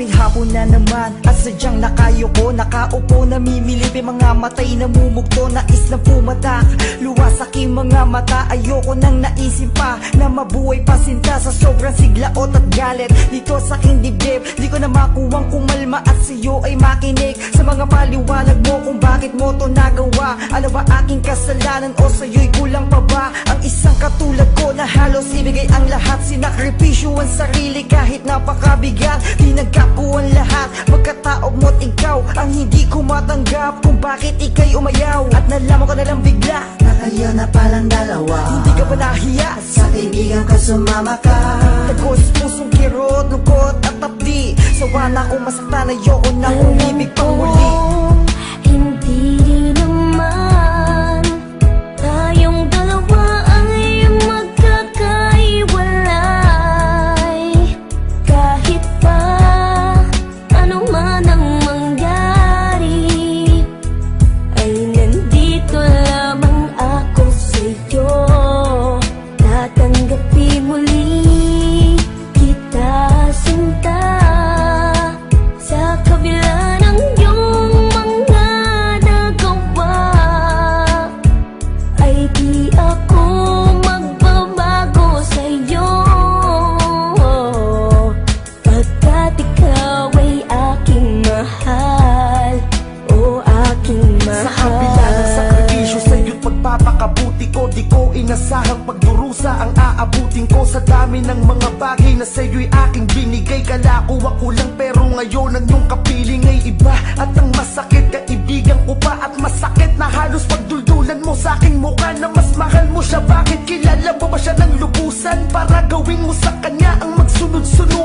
Kapit hapon na naman at sadyang nakayoko, nakaupo, namimilip yung mga matay na mumugto. Nais na pumatak, luwas aking mga mata. Ayoko nang naisip pa na mabuhay pa sinta sa sobrang siglaot at galit dito sa aking dibdib. Di ko na makuwang kumalma at sa'yo ay makinig sa mga paliwanag mo kung bakit mo to nagawa. Ano ba aking kasalanan o sa'yo'y kulang pa ba? Ang isang katulad ko na halos ibigay ang lahat, sinakripisyo ang sarili kahit napakabigat. Tinanggap ko ang lahat, pagkataob mo't ikaw ang hindi ko matanggap kung bakit ika'y umayaw. At nalaman ko na lang bigla na kayo na palang dalawa. Hindi ka ba nahiya? Sa kaibigan ko sumama ka. Tagos pusong kirot, lungkot at tapdi. Sawa na akong masaktan, ayoko na umibig pang muli. Hindi rin naman tayong dalawa ay magkakaiwalay. Kahit pa ano man ang mangyari, ay nandito lamang ako sa'yo. Tatanggapin muli kita sinta, sa kabila ng iyong mga nagawa, ay di ako magbabago sa'yo. Pagkat ikaw ay aking mahal, o aking mahal. Sa kabila ng sakripisyo sa'yo't pagpapakabuti ko, di ko inasahang pagdurusa ang aabutin ko. Sa dami ng mga bagay na sa'yo'y aking binigay, kala ko ako lang pero ngayon ang iyong kapiling ay iba. At ang masakit, kaibigan ko pa at masakit na halos pagduldulan mo sa aking mukha na mas mahal mo siya. Bakit kilala mo ba siya ng lubusan para gawin mo sa kanya ang magsunod-sunod?